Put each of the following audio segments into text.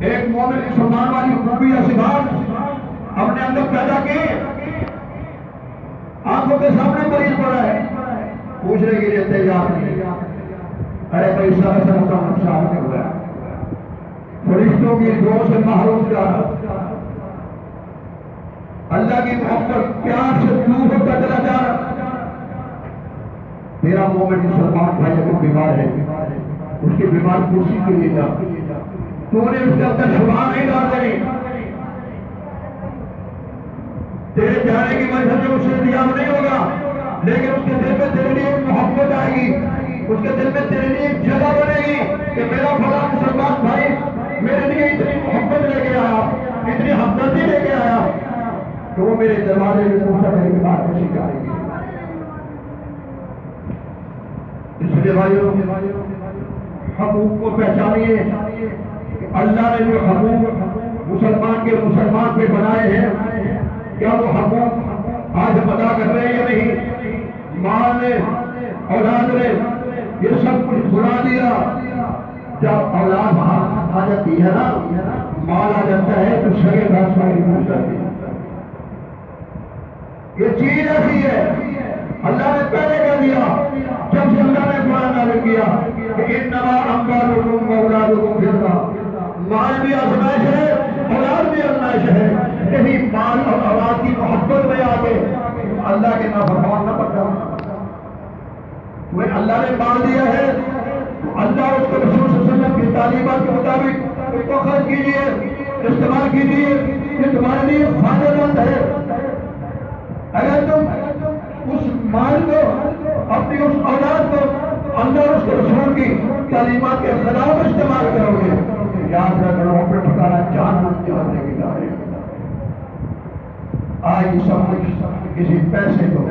ایک مومن مسلمان والی خوبی یا صفات اپنے اندر پیدا کی، آنکھوں کے سامنے مریض پڑا ہے، پوچھنے کے لیے تیار نہیں، ارے بھائی سارا کا نقصان نہیں ہوا، فرشتوں کی دعا سے محروم جا رہا، اللہ کی محبت پیار سے دور ہوتا چلا جا رہا۔ تیرا مومن مسلمان بھائی اگر بیمار ہے، اس کی بیمار کرسی کے لیے جا، تو نے اس کے اندر شبہ نہیں ڈال دینی، تیرے جانے کی وجہ سے اسے انتظام نہیں ہوگا، لیکن اس کے دل میں تیرے لیے ایک محبت آئے گی، اس کے دل میں تیرے لیے ایک جگہ بنے گی کہ میرا فلاں مسلمان بھائی میرے لیے اتنی محبت لے کے آیا، اتنی ہمدردی لے کے آیا کہ وہ میرے دروازے میں پوچھا میرے بعد خوشی کرے گی۔ اس لیے بھائیوں حقوق کو پہچانیے کہ اللہ نے جو حقوق مسلمان کے مسلمان پہ بنائے ہیں، کیا وہ حقوق آج ہم ادا کر رہے ہیں یا نہیں؟ مال نے، اولاد نے یہ سب کچھ بھلا دیا، جب اولاد آ جاتی ہے نا، مال آ جاتا ہے تو سگے دس والی پوچھ جاتی ہے۔ یہ چیز ایسی ہے، اللہ نے پہلے کہہ دیا جب سے اللہ نے قرآن نازل کیا کہ انما اموالکم واولادکم فتنہ، مال بھی آزمائش ہے، اولاد بھی آزمائش ہے، کہیں مال اور اولاد کی محبت میں آ کے اللہ کے نافرمان نہ بن جاؤ۔ وہ اللہ نے مال دیا ہے تو اللہ اس کے رسول صلی اللہ علیہ وسلم کی تعلیمات کے مطابق اس کو خرچ کیجیے، استعمال کیجیے، یہ تمہارے لیے فائدہ مند ہے۔ اگر تم اس مال کو، اپنی اس اولاد کو اللہ اور اس کے رسول کی تعلیمات کے خلاف استعمال کرو گے، یاد رکھنا اپنے ٹھکانا جہنم جانے کی داری۔ آج یہ سب کچھ کسی پیسے کو،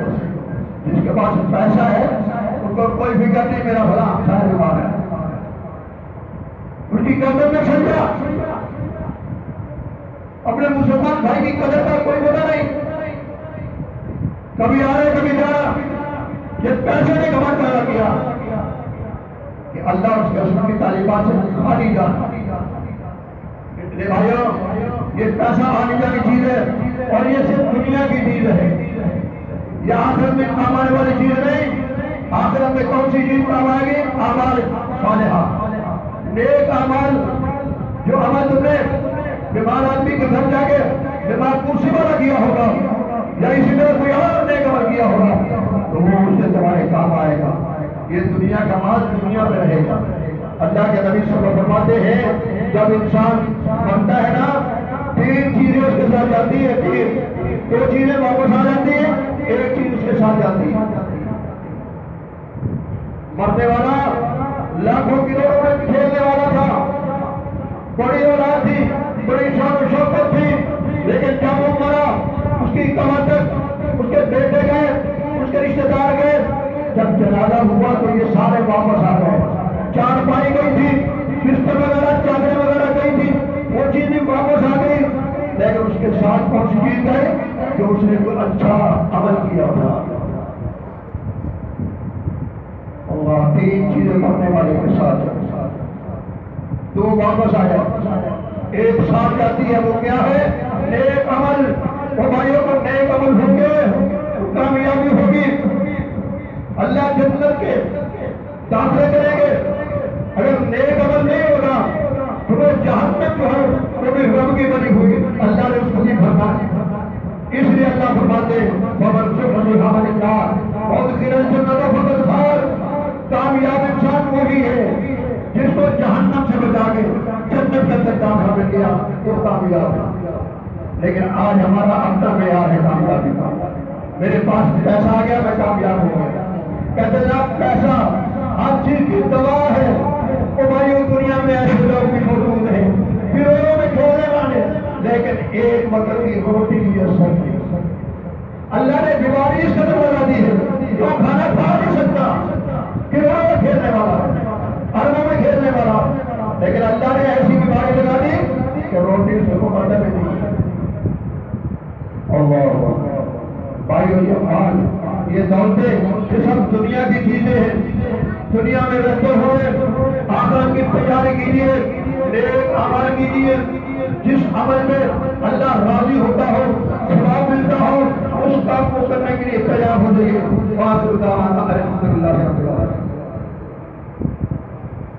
جس کے پاس پیسہ ہے ان کو کوئی فکر نہیں میرا بھلا خیر بیمار ہے، اس کی قدر میں سمجھا، اپنے مسلمان بھائی کی قدر کا کوئی پتہ نہیں، کبھی آ رہے کبھی جا رہا، یہ پیسے نے گھمنڈ پیدا کیا کہ اللہ اس کے رسول کی تعلیمات سے خالی جانا۔ میرے بھائیوں، یہ پیسہ آنے جانے کی چیز ہے اور یہ صرف دنیا کی چیز ہے، یہ آخرت میں کام آنے والی چیز نہیں۔ آخرت میں کون سی چیز کام آئے گی؟ اعمال صالحہ، نیک اعمال، جو عمل تم نے بیمار آدمی کے گھر جا کے بیمار کرسی والا کیا ہوگا یا اسی طرح کوئی اور نیک عمل کیا ہوگا تو وہ اس سے تمہارے کام آئے گا۔ یہ دنیا کا مال دنیا میں رہے گا۔ اللہ کے نبی صلی اللہ علیہ وسلم فرماتے ہیں جب انسان مرتا ہے نا، تین چیزیں اس کے ساتھ جاتی ہے، تین، دو چیزیں واپس آ جاتی ہیں، ایک چیز اس کے ساتھ جاتی ہے۔ مرنے والا لاکھوں کروڑوں میں کھیلنے والا تھا، بڑی اولاد تھی، بڑی شان و شوکت تھی، لیکن جب وہ مرا اس کی قبر تک اس کے بیٹے گئے، اس کے رشتے دار گئے، جب جنازہ ہوا تو یہ سارے واپس آ گئے، چار پائی گئی تھی، بستر وغیرہ چادریں وغیرہ گئی تھی، وہ چیزیں واپس آ گئی، لیکن اس کے ساتھ کون سی چیز گئے جو اس نے کوئی اچھا عمل کیا تھا۔ اللہ تین چیزیں مرنے والے کے ساتھ، دو واپس آ جائے، ایک ساتھ جاتی ہے، وہ کیا ہے؟ نیک عمل۔ وہ بھائیوں کو نیک عمل ہوں گے تو کامیابی ہوگی، اللہ جنت کے داخلے کریں گے۔ اگر نیک عمل نہیں ہوگا تو وہ جہنم جو ہے وہ بھی رب کی بنی ہوئی، اللہ نے اس کو نہیں بھرنا ہے۔ اس لیے اللہ فرماتے فمن شکر عمل اللہ وادخل الجنة فقد فاز۔ کامیاب انسان وہی ہے جس کو جہنم سے بچا کے جنت کے اندر داخلہ مل گیا، وہ کامیاب ہے۔ لیکن آج ہمارا اپنا معیار ہے کامیابی کا، میرے پاس پیسہ آ گیا میں کامیاب ہو گیا، کہتے ہیں آپ پیسہ ہر چیز کی دوا ہے۔ وہ بھائی دنیا میں ایسے لوگ بھی موجود ہیں گروہوں میں کھیلنے والے، لیکن ایک وقت کی روٹی بھی اثر نہیں۔ اللہ نے بیماری اس قدر بنا دی ہے جو کھانا کھا نہیں سکتا، گروہوں میں کھیلنے والا، اربوں میں کھیلنے والا، لیکن اللہ نے ایسی بیماری لگا دی کہ روٹی اس کو مطلب نہیں۔ اللہ بھائیو، یہ مال، یہ دولتیں، یہ سب دنیا کی چیزیں ہیں۔ دنیا میں رہتے ہوئے آخرت کی تیاری کیجیے، نیک اعمال کیجیے۔ کیجیے جس عمل میں اللہ راضی ہوتا ہو، ثواب ملتا ہو، اس کام کو کرنے کے لیے تیار ہو جائیے۔ وآخر دعوانا الحمدللہ رب العالمین۔